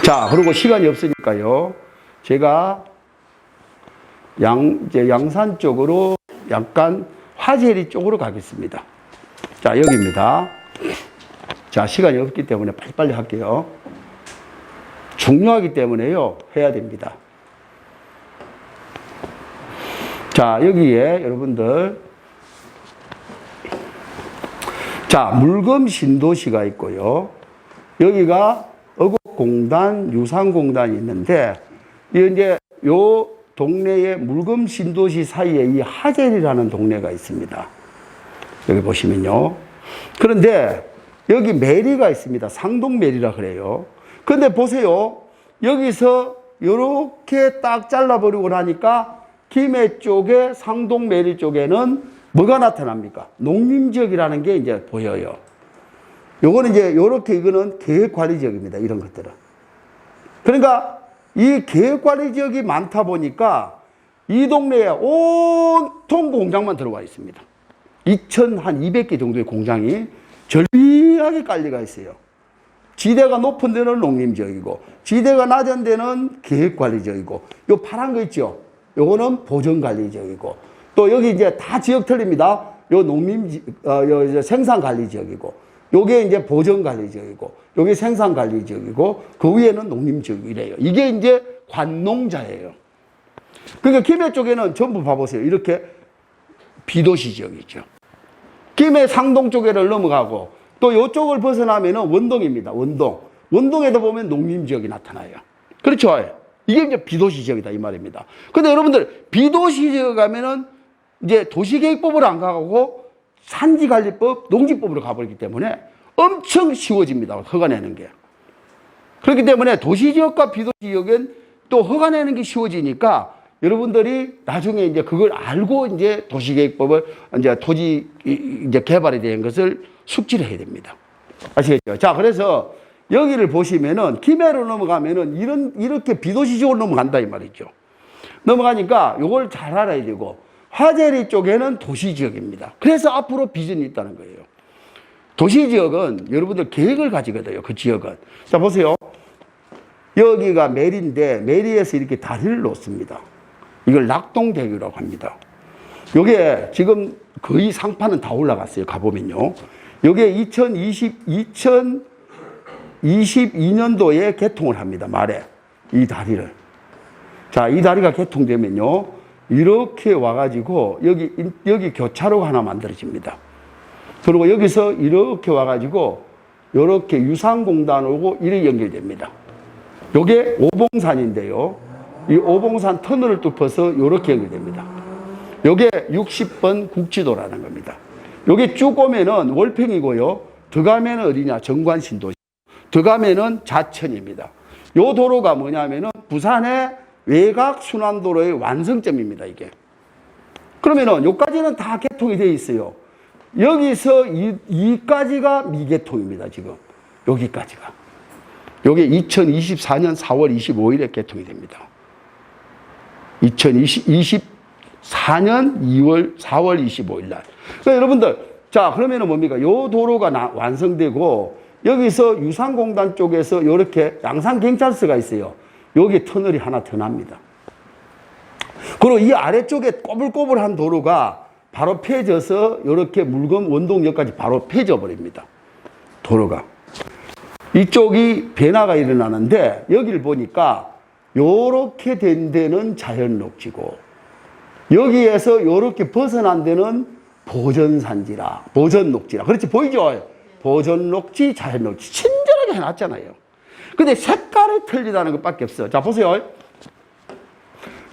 자, 그리고 시간이 없으니까요. 제가 이제 양산 쪽으로 약간 화재리 쪽으로 가겠습니다. 자, 여기입니다. 자, 시간이 없기 때문에 빨리빨리 할게요. 중요하기 때문에요. 해야 됩니다. 자, 여기에 여러분들, 자, 물금 신도시가 있고요. 여기가 어곡공단, 유산공단이 있는데, 이제 요 동네에 물금 신도시 사이에 이 하젤이라는 동네가 있습니다. 여기 보시면요. 그런데 여기 매리가 있습니다. 상동매리라 그래요. 그런데 보세요. 여기서 이렇게 딱 잘라버리고 나니까 김해 쪽에 상동매리 쪽에는 뭐가 나타납니까? 농림지역이라는 게 이제 보여요. 요거는 이제 요렇게 이거는 계획관리지역입니다. 이런 것들은. 그러니까 이 계획관리지역이 많다 보니까 이 동네에 온통 공장만 들어와 있습니다. 2,200개 정도의 공장이 절비하게 깔려가 있어요. 지대가 높은 데는 농림지역이고 지대가 낮은 데는 계획관리지역이고 요 파란 거 있죠? 요거는 보전관리지역이고 또 여기 이제 다 지역 틀립니다. 요 요 생산관리지역이고 요게 이제 보전관리지역이고 요게 생산관리지역이고 그 위에는 농림지역이래요. 이게 이제 관농자예요. 그러니까 김해 쪽에는 전부 봐보세요. 이렇게 비도시 지역이죠. 김해 상동 쪽에를 넘어가고 또 이쪽을 벗어나면은 원동입니다. 원동. 원동에도 보면 농림지역이 나타나요. 그렇죠? 이게 이제 비도시 지역이다 이 말입니다. 근데 여러분들 비도시 지역 가면은 이제 도시계획법으로 안 가고 산지관리법, 농지법으로 가버리기 때문에 엄청 쉬워집니다. 허가내는 게. 그렇기 때문에 도시지역과 비도시지역은 또 허가내는 게 쉬워지니까 여러분들이 나중에 이제 그걸 알고 이제 도시계획법을 이제 토지 이제 개발에 대한 것을 숙지를 해야 됩니다. 아시겠죠? 자, 그래서 여기를 보시면은 김해로 넘어가면은 이렇게 비도시지역으로 넘어간다 이 말이죠. 넘어가니까 요걸 잘 알아야 되고 화재리 쪽에는 도시지역입니다. 그래서 앞으로 비전이 있다는 거예요. 도시지역은 여러분들 계획을 가지거든요. 그 지역은. 자, 보세요. 여기가 매리인데 매리에서 이렇게 다리를 놓습니다. 이걸 낙동대교라고 합니다. 요게 지금 거의 상판은 다 올라갔어요. 가보면요. 요게 2022년도에 개통을 합니다. 말에. 이 다리를. 자, 이 다리가 개통되면요. 이렇게 와가지고 여기 교차로가 하나 만들어집니다. 그리고 여기서 이렇게 와가지고 이렇게 유산공단 오고 이렇게 연결됩니다. 요게 오봉산인데요. 이 오봉산 터널을 뚫어서 이렇게 연결됩니다. 요게 60번 국지도라는 겁니다. 요게 쭉 오면은 월평이고요. 더 가면은 어디냐? 정관신도시. 더 가면은 자천입니다. 요 도로가 뭐냐면은 부산의 외곽 순환도로의 완성점입니다, 이게. 그러면은 여기까지는 다 개통이 되어 있어요. 여기서 이까지가 미개통입니다, 지금. 여기까지가. 요게 2024년 4월 25일에 개통이 됩니다. 2024년 4월 25일 날. 그러니까 여러분들, 자, 그러면은 뭡니까? 요 도로가 완성되고, 여기서 유산공단 쪽에서 이렇게 양산경찰서가 있어요. 여기 터널이 하나 더 납니다. 그리고 이 아래쪽에 꼬불꼬불한 도로가 바로 펴져서 이렇게 물금 원동역까지 바로 펴져 버립니다. 도로가. 이쪽이 변화가 일어나는데 여기를 보니까 요렇게 된 데는 자연녹지고 여기에서 요렇게 벗어난 데는 보전산지라, 보전녹지라. 그렇지, 보이죠? 보전녹지, 자연녹지. 친절하게 해놨잖아요. 근데 색깔이 틀리다는 것밖에 없어. 자, 보세요.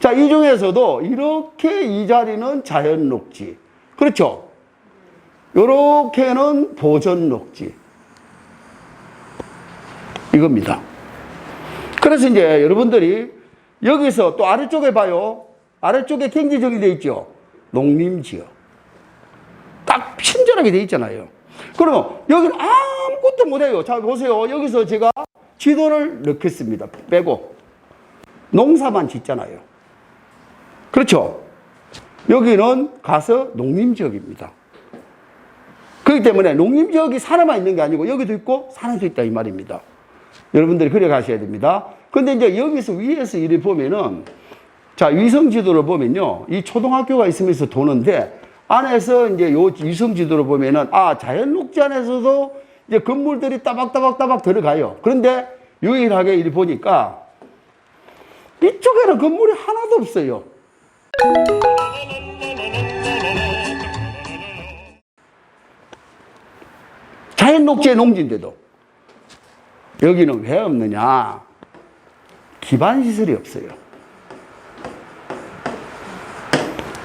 자, 이 중에서도 이렇게 이 자리는 자연 녹지. 그렇죠? 요렇게는 보전 녹지. 이겁니다. 그래서 이제 여러분들이 여기서 또 아래쪽에 봐요. 아래쪽에 굉장히 정리되어 있죠? 농림지역. 딱 친절하게 되어 있잖아요. 그러면 여기는 아무것도 못해요. 자, 보세요. 여기서 제가 지도를 넣겠습니다. 빼고. 농사만 짓잖아요. 그렇죠? 여기는 가서 농림지역입니다. 그렇기 때문에 농림지역이 산에만 있는 게 아니고 여기도 있고 산에도 있다 이 말입니다. 여러분들이 그래 가셔야 됩니다. 근데 이제 여기서 위에서 이렇게 보면은, 자, 위성 지도를 보면요. 이 초등학교가 있으면서 도는데, 안에서 이제 요 위성 지도를 보면은, 아, 자연 녹지 안에서도 이제 건물들이 따박따박 들어가요. 그런데 유일하게 이리 보니까, 이쪽에는 건물이 하나도 없어요. 자연 녹지의 농지인데도. 여기는 왜 없느냐? 기반시설이 없어요.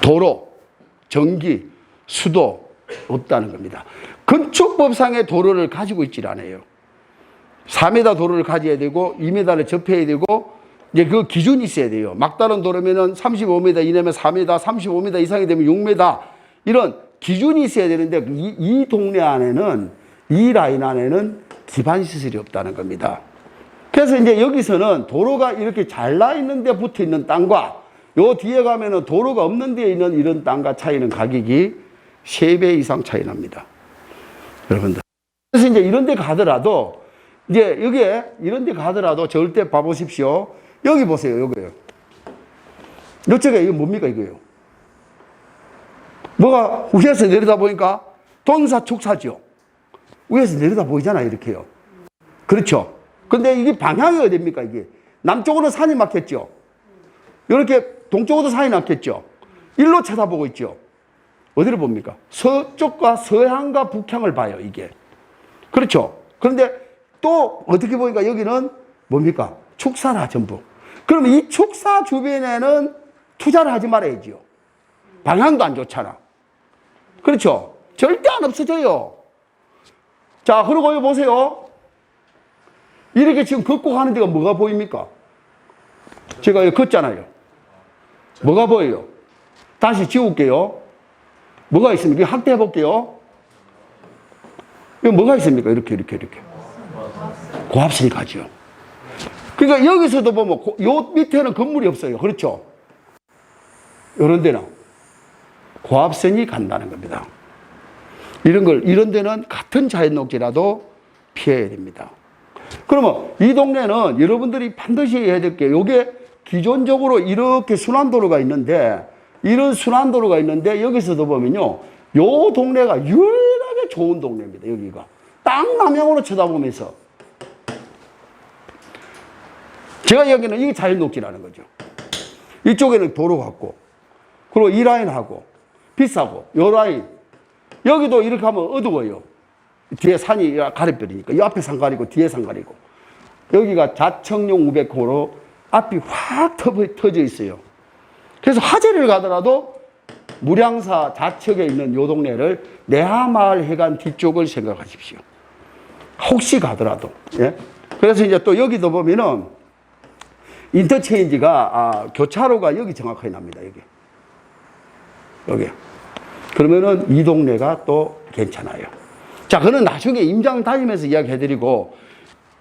도로, 전기, 수도 없다는 겁니다. 건축법상의 도로를 가지고 있질 않아요. 4m 도로를 가져야 되고 2m를 접해야 되고 이제 그 기준이 있어야 돼요. 막다른 도로면은 35m 이내면 4m, 35m 이상이 되면 6m 이런 기준이 있어야 되는데 이 동네 안에는 이 라인 안에는 기반시설이 없다는 겁니다. 그래서 이제 여기서는 도로가 이렇게 잘 나 있는 데 붙어 있는 땅과 요 뒤에 가면은 도로가 없는 데에 있는 이런 땅과 차이는 가격이 3배 이상 차이 납니다. 여러분들. 그래서 이제 이런 데 가더라도 이제 여기에 이런 데 가더라도 절대 봐보십시오. 여기 보세요. 여기요. 이쪽에 이거 뭡니까 이거요? 뭐가 위에서 내려다 보니까 동사 축사죠. 위에서 내려다 보이잖아요. 이렇게요. 그렇죠. 근데 이게 방향이 어디입니까 이게? 남쪽으로 산이 막혔죠. 이렇게 동쪽으로 산이 막혔죠. 일로 쳐다보고 있죠. 어디를 봅니까? 서쪽과 서향과 북향을 봐요, 이게. 그렇죠. 그런데 또 어떻게 보니까 여기는 뭡니까? 축사라, 전부. 그러면 이 축사 주변에는 투자를 하지 말아야지요. 방향도 안 좋잖아. 그렇죠. 절대 안 없어져요. 자, 그리고 여기 보세요. 이렇게 지금 걷고 가는 데가 뭐가 보입니까? 제가 여기 걷잖아요. 뭐가 보여요? 다시 지울게요. 뭐가 있습니까? 확대해 볼게요. 이거 뭐가 있습니까? 이렇게. 고압선이 가죠. 그러니까 여기서도 보면 요 밑에는 건물이 없어요. 그렇죠? 이런 데는 고압선이 간다는 겁니다. 이런 데는 같은 자연 녹지라도 피해야 됩니다. 그러면 이 동네는 여러분들이 반드시 해야 될 게, 요게 기존적으로 이렇게 순환도로가 있는데, 이런 순환도로가 있는데, 여기서도 보면요, 요 동네가 유일하게 좋은 동네입니다, 여기가. 딱 남향으로 쳐다보면서. 제가 여기는 이게 자연녹지라는 거죠. 이쪽에는 도로 같고, 그리고 이 라인하고, 비싸고, 요 라인. 여기도 이렇게 하면 어두워요. 뒤에 산이 가려버리니까. 이 앞에 산 가리고, 뒤에 산 가리고. 여기가 자청용 우백호로 앞이 확 터져 있어요. 그래서 화재를 가더라도 무량사 좌측에 있는 요 동네를 내하마을 해관 뒤쪽을 생각하십시오. 혹시 가더라도. 예? 그래서 이제 또 여기도 보면은 인터체인지가, 교차로가 여기 정확하게 납니다. 여기. 그러면은 이 동네가 또 괜찮아요. 자, 그는 나중에 임장 다니면서 이야기 해드리고,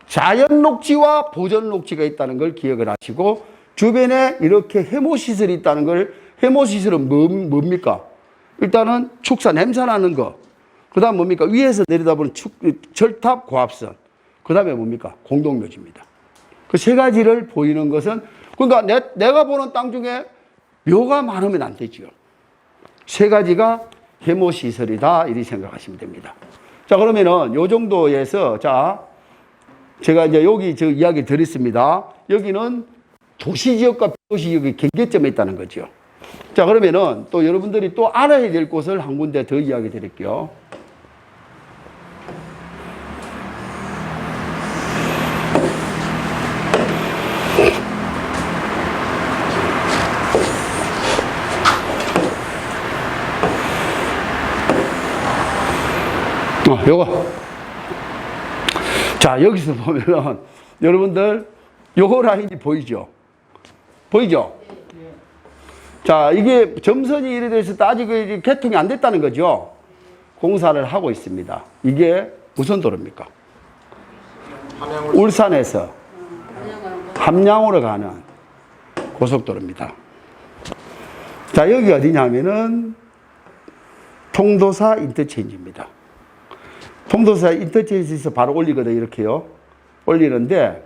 자연 녹지와 보전 녹지가 있다는 걸 기억을 하시고, 주변에 이렇게 해모시설이 있다는 걸, 해모시설은 뭡니까? 일단은 축사 냄새 나는 거. 그 다음 뭡니까? 위에서 내려다보는 절탑 고압선. 그 다음에 뭡니까? 공동묘지입니다. 그 세 가지를 보이는 것은, 그러니까 내가 보는 땅 중에 묘가 많으면 안 되죠. 세 가지가 해모시설이다. 이렇게 생각하시면 됩니다. 자, 그러면은 요 정도에서, 자, 제가 이제 여기 저 이야기 드렸습니다. 여기는 도시지역과 비도시지역의 경계점에 있다는 거죠. 자, 그러면은 또 여러분들이 또 알아야 될 곳을 한 군데 더 이야기 드릴게요. 요거. 자, 여기서 보면은 여러분들 요거 라인이 보이죠? 보이죠? 자, 이게 점선이 이래 돼서 아직 개통이 안 됐다는 거죠. 공사를 하고 있습니다. 이게 무슨 도로입니까? 울산에서 함양으로 가는 고속도로입니다. 자, 여기 어디냐면은 통도사 인터체인지입니다. 통도사 인터체인지에서 바로 올리거든, 이렇게요. 올리는데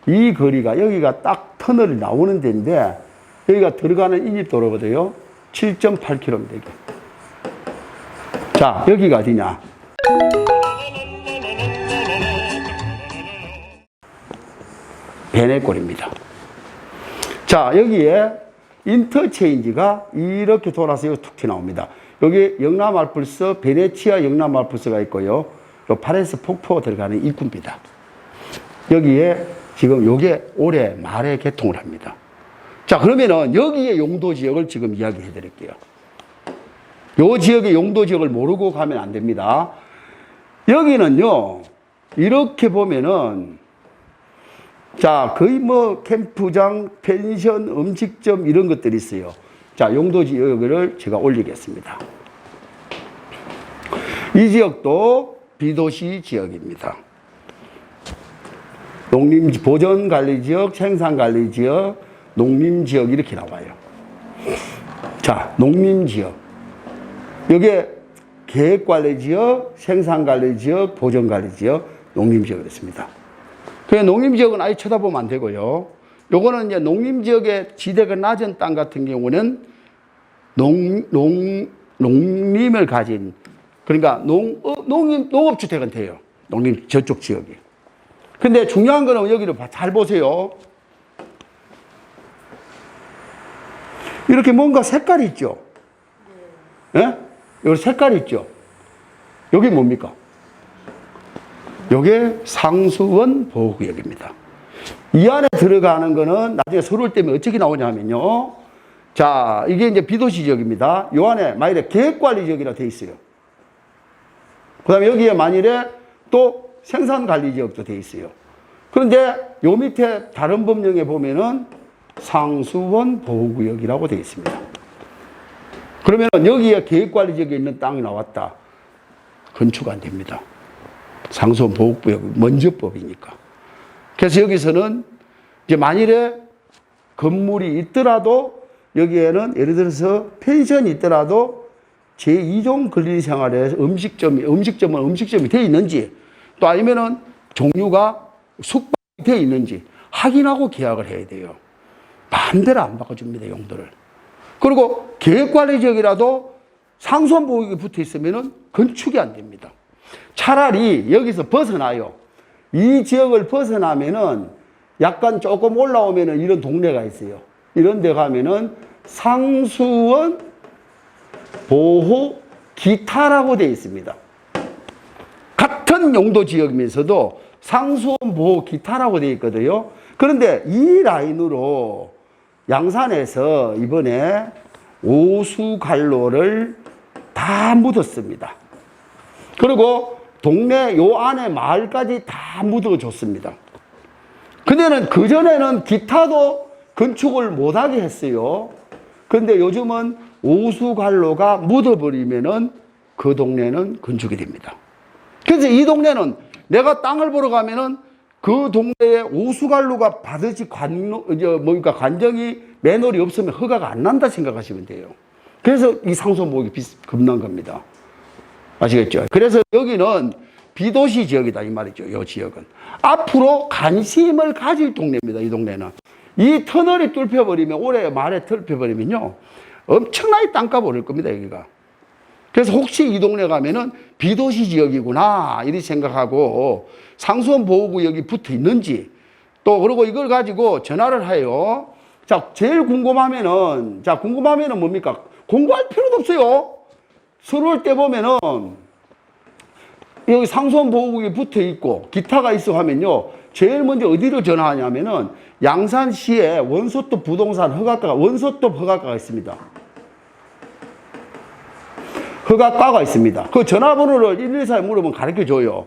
이 거리가 여기가 딱 터널이 나오는 데인데 여기가 들어가는 인입도로거든요. 7.8km. 자, 여기가 어디냐? 베네골입니다. 자, 여기에 인터체인지가 이렇게 돌아서 여기 툭 튀어나옵니다. 여기 영남알프스, 베네치아 영남알프스가 있고요. 요 파레스 폭포 들어가는 입구입니다. 여기에 지금 요게 올해 말에 개통을 합니다. 자, 그러면은 여기에 용도 지역을 지금 이야기해 드릴게요. 요 지역의 용도 지역을 모르고 가면 안 됩니다. 여기는요, 이렇게 보면은, 자, 거의 뭐 캠프장, 펜션, 음식점 이런 것들이 있어요. 자, 용도 지역을 제가 올리겠습니다. 이 지역도 비도시 지역입니다. 농림 보전관리지역, 생산관리지역, 농림지역 이렇게 나와요. 자, 농림지역. 여기에 계획관리지역, 생산관리지역, 보전관리지역, 농림지역이 있습니다. 그냥 농림지역은 아예 쳐다보면 안 되고요. 요거는 이제 농림지역의 지대가 낮은 땅 같은 경우는 농림을 가진, 그러니까 농업주택은 돼요. 농림, 저쪽 지역이. 근데 중요한 거는 여기를 잘 보세요. 이렇게 뭔가 색깔이 있죠? 예? 여기 색깔이 있죠? 여기 뭡니까? 요게 상수원 보호구역입니다. 이 안에 들어가는 거는 나중에 서울 때문에 어떻게 나오냐면요. 자, 이게 이제 비도시 지역입니다. 요 안에 만일에 계획관리 지역이라 돼 있어요. 그 다음에 여기에 만일에 또 생산관리 지역도 돼 있어요. 그런데 요 밑에 다른 법령에 보면은 상수원 보호구역이라고 되어 있습니다. 그러면 여기에 계획관리 지역에 있는 땅이 나왔다. 건축 안 됩니다. 상수원 보호구역 먼저법이니까. 그래서 여기서는 이제 만일에 건물이 있더라도 여기에는 예를 들어서 펜션이 있더라도 제2종 근린생활에서 음식점이 되어 있는지 또 아니면은 종류가 숙박이 되어 있는지 확인하고 계약을 해야 돼요. 마음대로 안 바꿔줍니다, 용도를. 그리고 계획관리지역이라도 상수원보호구역이 붙어 있으면은 건축이 안 됩니다. 차라리 여기서 벗어나요. 이 지역을 벗어나면은 약간 조금 올라오면은 이런 동네가 있어요. 이런 데 가면은 상수원 보호 기타라고 되어 있습니다. 같은 용도 지역이면서도 상수원 보호 기타라고 되어 있거든요. 그런데 이 라인으로 양산에서 이번에 오수관로를 다 묻었습니다. 그리고 동네 요 안에 마을까지 다 묻어줬습니다. 근데는 그전에는 기타도 건축을 못하게 했어요. 근데 요즘은 오수관로가 묻어버리면은 그 동네는 건축이 됩니다. 그래서 이 동네는 내가 땅을 보러 가면은 그 동네에 오수관로가 반드시 관정이 매너리 없으면 허가가 안 난다 생각하시면 돼요. 그래서 이 상수원보호구역이 급난 겁니다. 아시겠죠? 그래서 여기는 비도시 지역이다 이 말이죠. 이 지역은 앞으로 관심을 가질 동네입니다. 이 동네는 이 터널이 뚫혀버리면 올해 말에 뚫혀버리면요 엄청나게 땅값 오를 겁니다. 여기가. 그래서 혹시 이 동네 가면은 비도시 지역이구나 이렇게 생각하고 상수원 보호구역이 붙어 있는지 또 그리고 이걸 가지고 전화를 해요. 자, 제일 궁금하면은 뭡니까? 공부할 필요도 없어요. 서울 때 보면은 여기 상수원 보호구역이 붙어 있고 기타가 있어 하면요. 제일 먼저 어디로 전화하냐면은 양산시에 원소톱 부동산 원소톱 허가과가 있습니다. 허가과가 있습니다. 그 전화번호를 114에 물으면 가르쳐 줘요.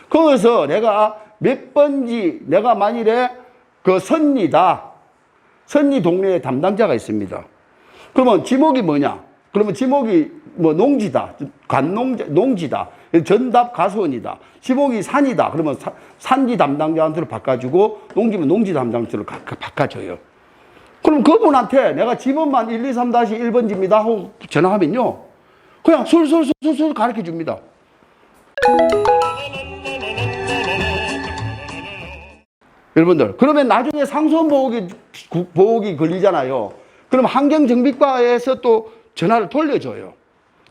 거기서 내가 몇 번지, 내가 만일에 그 선리 동네에 담당자가 있습니다. 그러면 지목이 뭐냐? 그러면 지목이 뭐 농지다, 농지다, 전답 가수원이다, 지목이 산이다. 그러면 산지 담당자한테로 바꿔주고 농지면 농지 담당자로 바꿔줘요. 그럼 그분한테 내가 지번만 123-1번지입니다 하고 전화하면요. 그냥 술술술술 가르쳐 줍니다. 여러분들. 그러면 나중에 상수원보호기 걸리잖아요. 그럼 환경정비과에서 또 전화를 돌려줘요.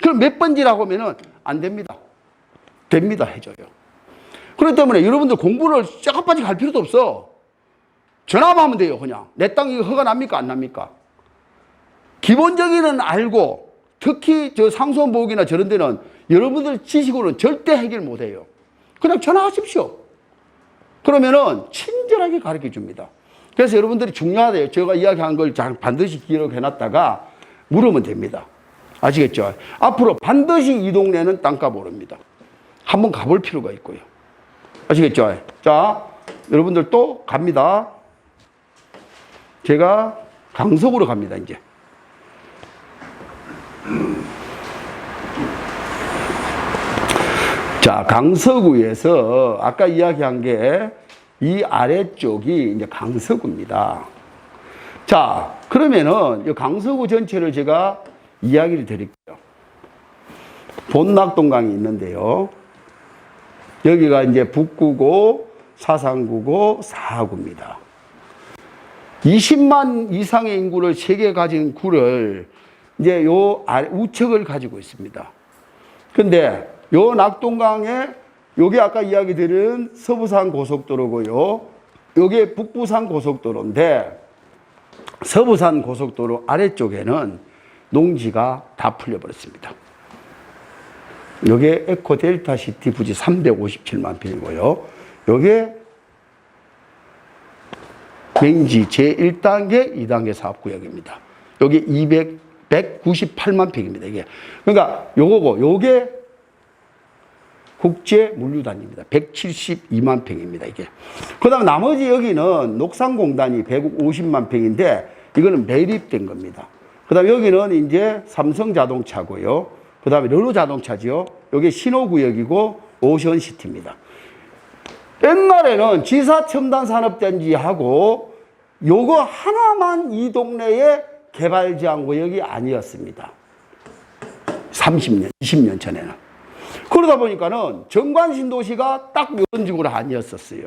그럼 몇 번지라고 하면은 안 됩니다. 됩니다. 해줘요. 그렇기 때문에 여러분들 공부를 쫙까지 갈 필요도 없어. 전화만 하면 돼요. 그냥. 내 땅 이거 허가 납니까? 안 납니까? 기본적인은 알고, 특히 저 상수원보호기나 저런 데는 여러분들 지식으로는 절대 해결 못 해요. 그냥 전화하십시오. 그러면은 친절하게 가르쳐 줍니다. 그래서 여러분들이 중요하대요. 제가 이야기한 걸 반드시 기록해 놨다가 물으면 됩니다. 아시겠죠? 앞으로 반드시 이 동네는 땅값 오릅니다. 한번 가볼 필요가 있고요. 아시겠죠? 자, 여러분들 또 갑니다. 제가 강석으로 갑니다, 이제. 자, 강서구에서 아까 이야기한 게 이 아래쪽이 이제 강서구입니다. 자, 그러면은 이 강서구 전체를 제가 이야기를 드릴게요. 본낙동강이 있는데요. 여기가 이제 북구고, 사상구고, 사하구입니다. 20만 이상의 인구를 3개 가진 구를 이제 요 우측을 가지고 있습니다. 근데 요 낙동강에 요게 아까 이야기 드린 서부산 고속도로고요. 요게 북부산 고속도로인데 서부산 고속도로 아래쪽에는 농지가 다 풀려버렸습니다. 요게 에코델타시티 부지 357만 평이고요. 요게 맹지 제1단계, 2단계 사업구역입니다. 요게 198만 평입니다. 이게. 그러니까 요거고, 요게 국제 물류단지입니다. 172만 평입니다. 이게. 그 다음 나머지 여기는 녹산공단이 150만 평인데 이거는 매립된 겁니다. 그 다음 여기는 이제 삼성자동차고요. 그 다음에 르노자동차죠. 여기 신호구역이고 오션시티입니다. 옛날에는 지사첨단산업단지하고 요거 하나만 이 동네의 개발제한구역이 아니었습니다. 30년, 20년 전에는. 그러다 보니까는 정관신도시가 딱 이런 식으로 아니었었어요.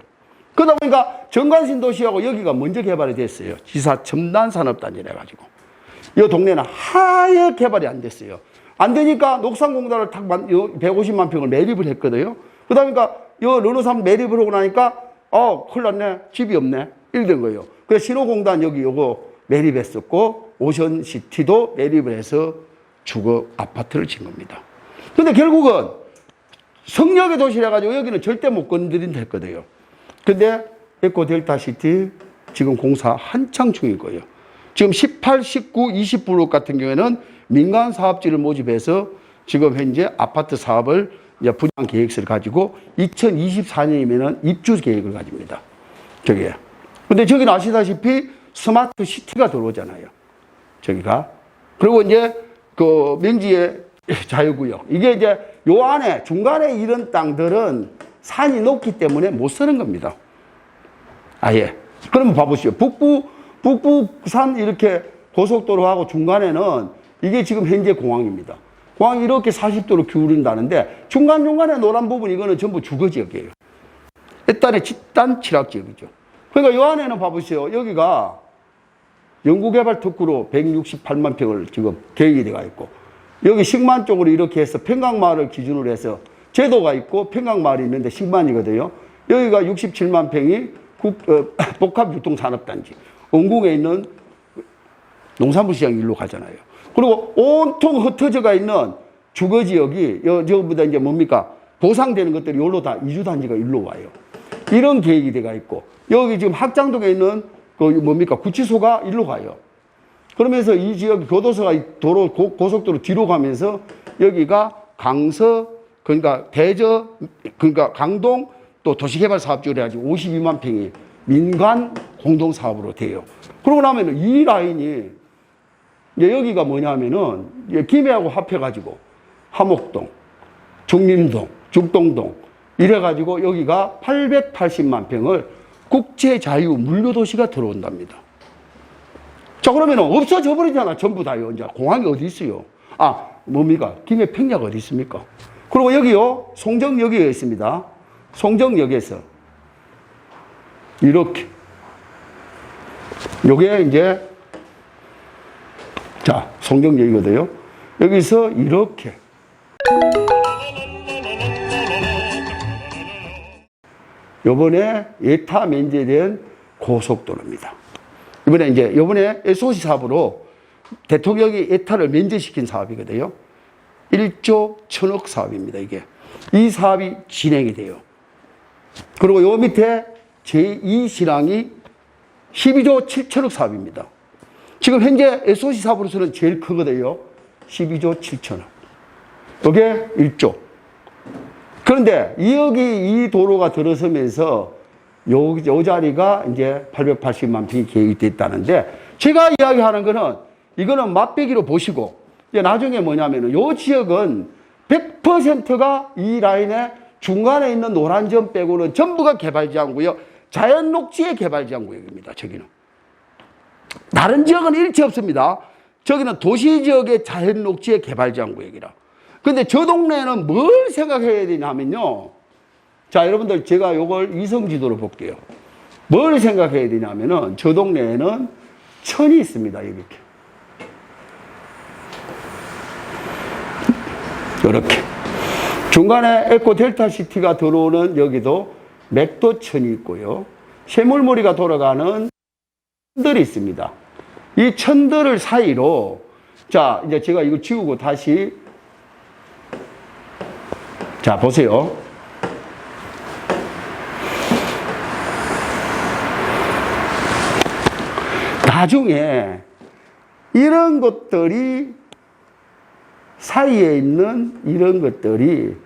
그러다 보니까 정관신도시하고 여기가 먼저 개발이 됐어요. 지사첨단산업단지를 해가지고. 이 동네는 하얘 개발이 안 됐어요. 안 되니까 녹산공단을 딱 150만 평을 매립을 했거든요. 그러다 보니까 이 르노산 매립을 하고 나니까 큰일 났네. 집이 없네. 이래 된 거예요. 그래서 신호공단 여기 요거 매립했었고 오션시티도 매립을 해서 주거 아파트를 진 겁니다. 근데 결국은 성역의 도시라 가지고 여기는 절대 못 건드린다 했거든요. 근데 에코델타시티 지금 공사 한창 중일 거예요. 지금 18, 19, 20블록 같은 경우에는 민간 사업지를 모집해서 지금 현재 아파트 사업을 이제 분양 계획서를 가지고 2024년이면은 입주 계획을 가집니다. 저기에. 근데 저기는 아시다시피 스마트 시티가 들어오잖아요. 저기가. 그리고 이제 그 맹지의 자유구역. 이게 이제 요 안에 중간에 이런 땅들은 산이 높기 때문에 못 쓰는 겁니다. 아예. 그러면 봐보시죠. 북부산 이렇게 고속도로하고 중간에는 이게 지금 현재 공항입니다. 공항이 이렇게 40도로 기울인다는데 중간중간에 노란 부분 이거는 전부 주거지역이에요. 일단 칠학지역이죠. 그러니까 요 안에는 봐보세요. 여기가 연구개발 특구로 168만 평을 지금 계획이 되어 있고 여기 식만 쪽으로 이렇게 해서 평강마을을 기준으로 해서 제도가 있고 평강마을이 있는데 식만이거든요. 여기가 67만 평이 복합유통산업단지. 원궁에 있는 농산물시장 일로 가잖아요. 그리고 온통 흩어져가 있는 주거지역이 저거보다 이제 뭡니까? 보상되는 것들이 여기로 다 이주단지가 일로 와요. 이런 계획이 돼가 있고 여기 지금 학장동에 있는 그 뭡니까? 구치소가 일로 가요. 그러면서 이 지역 교도소가 도로 고속도로 뒤로 가면서 여기가 강서 그러니까 그러니까 강동 또 도시개발 사업지로 해가지고 52만 평이 민간 공동사업으로 돼요. 그러고 나면은 이 라인이 이제 여기가 뭐냐면은 김해하고 합해가지고 하목동, 중림동, 죽동동 이래가지고 여기가 880만 평을 국제자유 물류도시가 들어온답니다. 자, 그러면은 없어져 버리잖아. 전부 다요. 이제 공항이 어디 있어요? 뭡니까? 김해 평야가 어디 있습니까? 그리고 여기요. 송정역에 있습니다. 송정역에서 이렇게. 요게 이제, 자, 송정제이거든요. 여기서 이렇게. 요번에 예타 면제된 고속도로입니다. 요번에 SOC 사업으로 대통령이 예타를 면제시킨 사업이거든요. 1조 1000억 사업입니다, 이게. 이 사업이 진행이 돼요. 그리고 요 밑에 제2신항이 12조 7천억 사업입니다. 지금 현재 SOC 사업으로서는 제일 크거든요. 12조 7천억. 이게 1조. 그런데 이 도로가 들어서면서 요 자리가 이제 880만 평이 계획됐다는데, 제가 이야기하는 거는 이거는 맛배기로 보시고, 이제 나중에 뭐냐면은 요 지역은 100%가 이 라인의 중간에 있는 노란 점 빼고는 전부가 개발지향구역, 자연 녹지의 개발지향구역입니다. 저기는. 다른 지역은 일체 없습니다. 저기는 도시 지역의 자연 녹지의 개발지향구역이라. 근데 저 동네는 뭘 생각해야 되냐면요. 자, 여러분들 제가 요걸 위성지도로 볼게요. 뭘 생각해야 되냐면은 저 동네에는 천이 있습니다. 이렇게. 이렇게. 중간에 에코 델타 시티가 들어오는 여기도 맥도천이 있고요. 쇠물머리가 돌아가는 천들이 있습니다. 이 천들을 사이로, 자, 이제 제가 이거 지우고 다시, 자, 보세요. 나중에 이런 것들이 사이에 있는 이런 것들이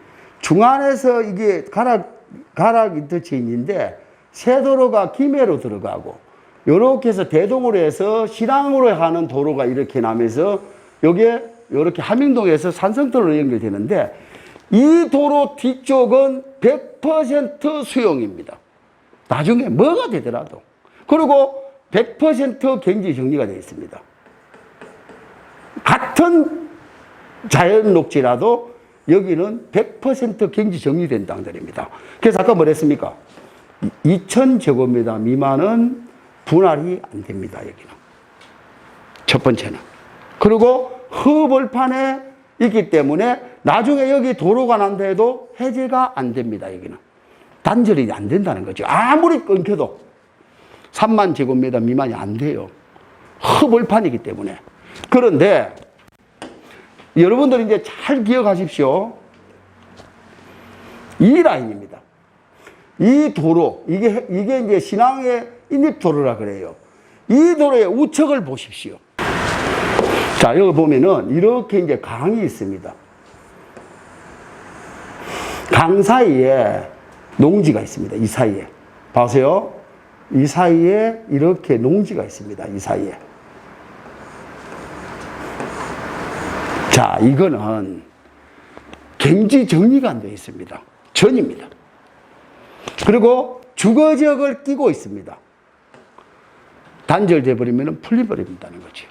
중안에서 이게 가락 인터체인지인데 세도로가 김해로 들어가고 요렇게 해서 대동으로 해서 신항으로 하는 도로가 이렇게 나면서 요게 요렇게 함ing동에서 산성터로 연결되는데 이 도로 뒤쪽은 100% 수용입니다. 나중에 뭐가 되더라도. 그리고 100% 경지 정리가 되어 있습니다. 같은 자연 녹지라도 여기는 100% 경지 정리된 땅들입니다. 그래서 아까 뭐랬습니까? 2000제곱미터 미만은 분할이 안 됩니다. 여기는. 첫 번째는. 그리고 허벌판에 있기 때문에 나중에 여기 도로가 난다 해도 해제가 안 됩니다. 여기는. 단절이 안 된다는 거죠. 아무리 끊겨도 3만 제곱미터 미만이 안 돼요. 허벌판이기 때문에. 그런데 여러분들 이제 잘 기억하십시오. 이 라인입니다. 이 도로, 이게 이제 신항의 인립도로라 그래요. 이 도로의 우측을 보십시오. 자, 여기 보면은 이렇게 이제 강이 있습니다. 강 사이에 농지가 있습니다. 이 사이에. 보세요. 이 사이에 이렇게 농지가 있습니다. 이 사이에. 자, 이거는 경지 정리가 안 되어 있습니다. 전입니다. 그리고 주거지역을 끼고 있습니다. 단절돼 버리면 풀려버린다는 거죠.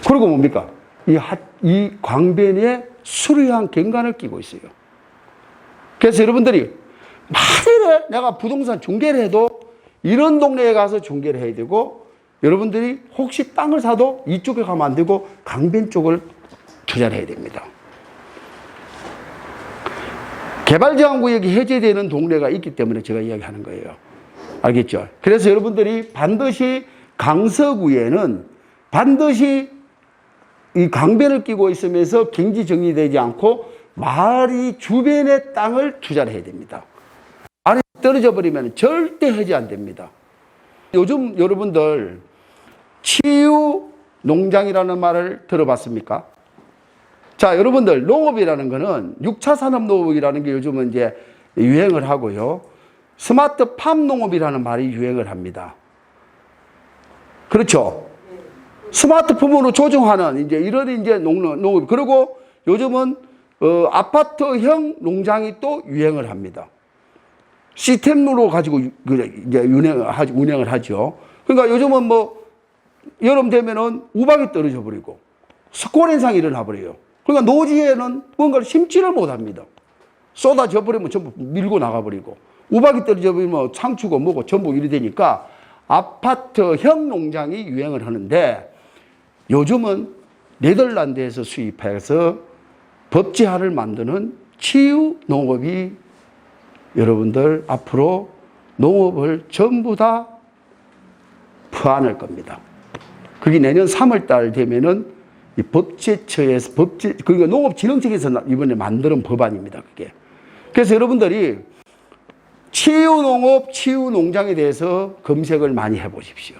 그리고 뭡니까? 이 광변에 수려한 경관을 끼고 있어요. 그래서 여러분들이 만일에 내가 부동산 중개를 해도 이런 동네에 가서 중개를 해야 되고, 여러분들이 혹시 땅을 사도 이쪽에 가면 안 되고 강변 쪽을 투자를 해야 됩니다. 개발제한구역이 해제되는 동네가 있기 때문에 제가 이야기하는 거예요. 알겠죠? 그래서 여러분들이 반드시 강서구에는 반드시 이 강변을 끼고 있으면서 경지 정리되지 않고 마을이 주변의 땅을 투자를 해야 됩니다. 말이 떨어져 버리면 절대 해제 안 됩니다. 요즘 여러분들 치유 농장이라는 말을 들어봤습니까? 자, 여러분들 농업이라는 거는 6차 산업 농업이라는 게 요즘은 이제 유행을 하고요. 스마트 팜 농업이라는 말이 유행을 합니다. 그렇죠? 스마트폰으로 조정하는 이제 이런 이제 농업. 그리고 요즘은 아파트형 농장이 또 유행을 합니다. 시스템으로 가지고 이제 운행을 하죠. 그러니까 요즘은 뭐 여름 되면은 우박이 떨어져 버리고 스콜 현상이 일어나 버려요. 그러니까 노지에는 뭔가를 심지를 못 합니다. 쏟아져 버리면 전부 밀고 나가 버리고. 우박이 떨어져 버리면 상추고 뭐고 전부 이리 되니까 아파트형 농장이 유행을 하는데 요즘은 네덜란드에서 수입해서 법제화를 만드는 치유 농업이 여러분들 앞으로 농업을 전부 다 포함할 겁니다. 그게 내년 3월 달 되면은 이 법제처에서 그러니까 농업진흥청에서 이번에 만드는 법안입니다. 그게. 그래서 여러분들이 치유농업, 치유농장에 대해서 검색을 많이 해보십시오.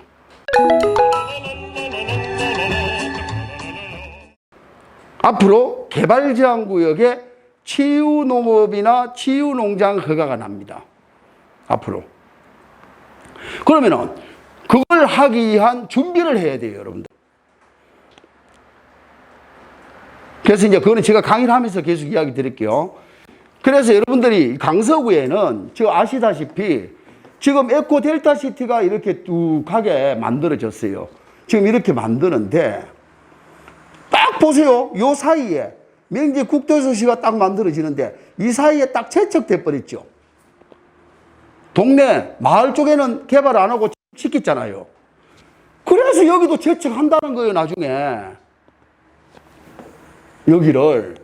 앞으로 개발제한구역에 치유농업이나 치유농장 허가가 납니다. 앞으로. 그러면은 그걸 하기 위한 준비를 해야 돼요, 여러분들. 그래서 이제 그거는 제가 강의를 하면서 계속 이야기 드릴게요. 그래서 여러분들이 강서구에는 지금 아시다시피 지금 에코 델타 시티가 이렇게 뚝하게 만들어졌어요. 지금 이렇게 만드는데 딱 보세요. 요 사이에 명지 국도도시가 딱 만들어지는데 이 사이에 딱 채척돼 버렸죠. 동네 마을 쪽에는 개발 안 하고 시켰잖아요. 그래서 여기도 채척한다는 거예요. 나중에 여기를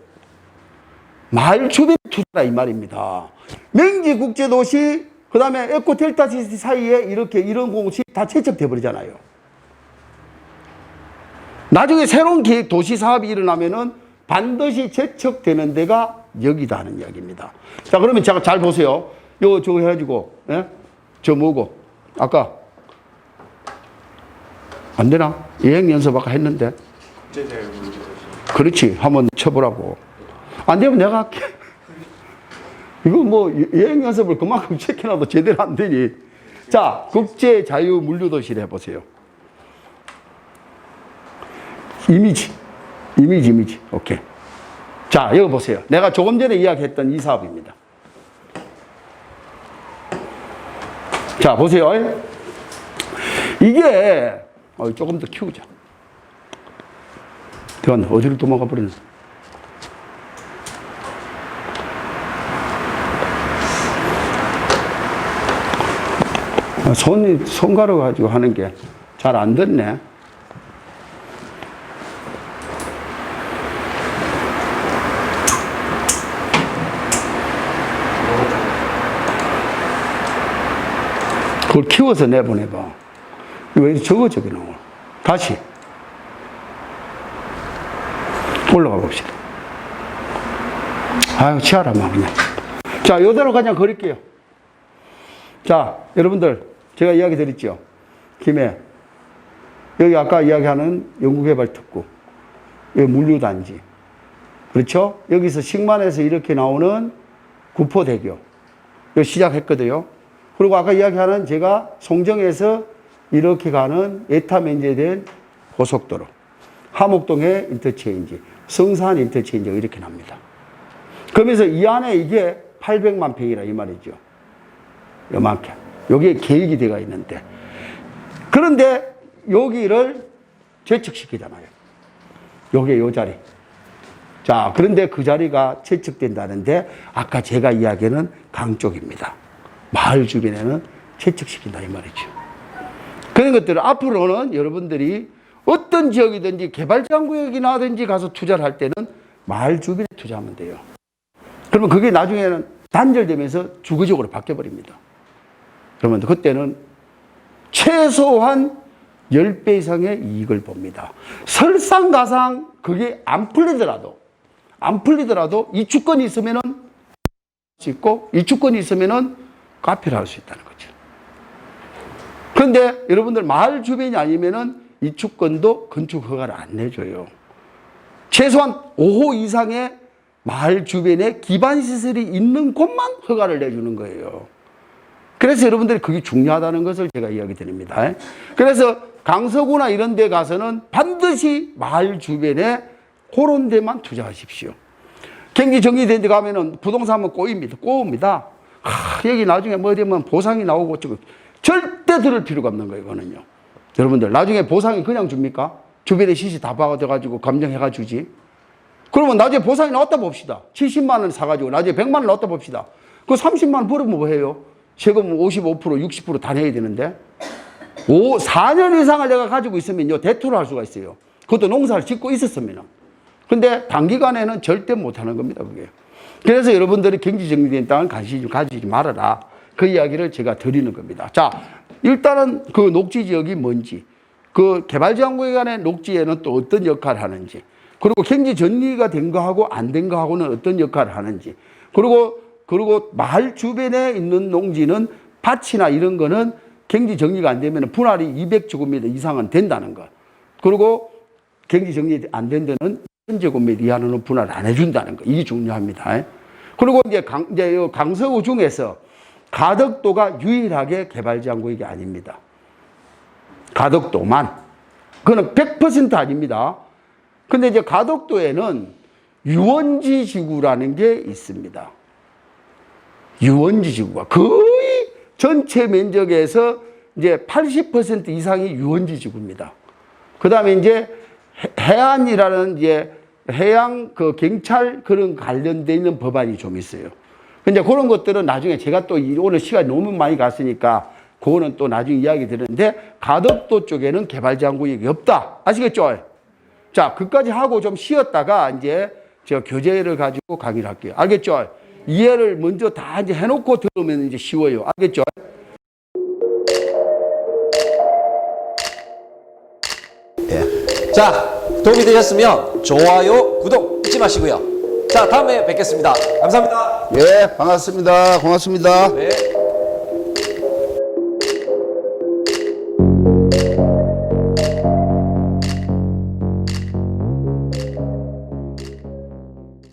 마을 주변 투자라 이 말입니다. 명지 국제도시 그 다음에 에코 델타 시티 사이에 이렇게 이런 공식 다 채척돼 버리잖아요. 나중에 새로운 도시 사업이 일어나면은 반드시 채척되는 데가 여기다 하는 이야기입니다. 자, 그러면 제가 잘 보세요. 저거 해가지고, 예? 저 뭐고, 아까, 안 되나? 여행 연습 아까 했는데. 그렇지. 한번 쳐보라고. 안 되면 내가 할게. 이거 뭐 여행 연습을 그만큼 시켜놔도 제대로 안 되니. 자, 국제자유물류도시를 해보세요. 이미지. 오케이. 자, 여기 보세요. 내가 조금 전에 이야기했던 이 사업입니다. 자, 보세요. 이게, 조금 더 키우자. 대원, 어디로 도망가 버렸나? 손가락 가지고 하는 게 잘 안 됐네. 그걸 키워서 내보내봐. 왜 적어적이 나와? 다시. 올라가 봅시다. 아유, 치아라마, 그냥. 자, 요대로 그냥 그릴게요. 자, 여러분들, 제가 이야기 드렸죠. 김해. 여기 아까 이야기하는 연구개발특구. 여기 물류단지. 그렇죠? 여기서 식만에서 이렇게 나오는 구포대교. 여기 시작했거든요. 그리고 아까 이야기하는 제가 송정에서 이렇게 가는 에타 면제된 고속도로. 하목동의 인터체인지, 성산 인터체인지가 이렇게 납니다. 그러면서 이 안에 이게 800만 평이라 이 말이죠. 요만큼. 여기에 계획이 되어 있는데. 그런데 여기를 채척시키잖아요. 요게 요 자리. 자, 그런데 그 자리가 채척된다는데 아까 제가 이야기하는 강 쪽입니다. 마을 주변에는 채척시킨다 이 말이죠. 그런 것들을 앞으로는 여러분들이 어떤 지역이든지 개발장구역이나든지 가서 투자를 할 때는 마을 주변에 투자하면 돼요. 그러면 그게 나중에는 단절되면서 주거적으로 바뀌어버립니다. 그러면 그때는 최소한 10배 이상의 이익을 봅니다. 설상가상 그게 안 풀리더라도 이주권이 있으면은 수 있고 이주권이 있으면은 카페를 할 수 있다는 거죠. 그런데 여러분들 마을 주변이 아니면은 이주권도 건축 허가를 안 내줘요. 최소한 5호 이상의 마을 주변에 기반시설이 있는 곳만 허가를 내주는 거예요. 그래서 여러분들이 그게 중요하다는 것을 제가 이야기 드립니다. 그래서 강서구나 이런 데 가서는 반드시 마을 주변에 그런 데만 투자하십시오. 경기 정리된 데 가면은 부동산 하면 꼬입니다. 여기 나중에 뭐 되면 보상이 나오고 절대 들을 필요가 없는 거예요, 이거는요. 여러분들, 나중에 보상이 그냥 줍니까? 주변에 시시 다 박아가지고 감정해가 주지. 그러면 나중에 보상이 나왔다 봅시다. 70만 원 사가지고 나중에 100만 원 나왔다 봅시다. 그 30만 원 벌으면 뭐 해요? 세금 55%, 60%다 내야 되는데 4년 이상을 내가 가지고 있으면요 대투를 할 수가 있어요. 그것도 농사를 짓고 있었으면. 근데 단기간에는 절대 못하는 겁니다. 그게. 그래서 여러분들이 경지정리된 땅을 가지지 말아라. 그 이야기를 제가 드리는 겁니다. 자, 일단은 그 녹지 지역이 뭔지, 그 개발지원구역 간의 녹지에는 또 어떤 역할을 하는지, 그리고 경지 정리가 된 거하고 안 된 거하고는 어떤 역할을 하는지, 그리고 마을 주변에 있는 농지는 밭이나 이런 거는 경지 정리가 안 되면 분할이 200제곱미터 이상은 된다는 거. 그리고 경지 정리 안 된 데는 1000제곱미터 이하는 분할 안 해준다는 거. 이게 중요합니다. 그리고 이제 강서구 중에서 가덕도가 유일하게 개발지원구역이 아닙니다. 가덕도만. 그거는 100% 아닙니다. 근데 이제 가덕도에는 유원지 지구라는 게 있습니다. 유원지 지구가 거의 전체 면적에서 이제 80% 이상이 유원지 지구입니다. 그 다음에 이제 해안이라는 이제 해양 그 경찰 그런 관련돼 있는 법안이 좀 있어요. 근데 그런 것들은 나중에 제가 또 오늘 시간이 너무 많이 갔으니까 그거는 또 나중에 이야기 드리는데 가덕도 쪽에는 개발지원구역이 없다. 아시겠죠? 자, 그까지 하고 좀 쉬었다가 이제 제가 교재를 가지고 강의를 할게요. 알겠죠? 이해를 먼저 다 이제 해놓고 들으면 이제 쉬워요. 알겠죠? 예. 자, 도움이 되셨으면 좋아요, 구독 잊지 마시고요. 자, 다음에 뵙겠습니다. 감사합니다. 예, 반갑습니다. 고맙습니다. 네.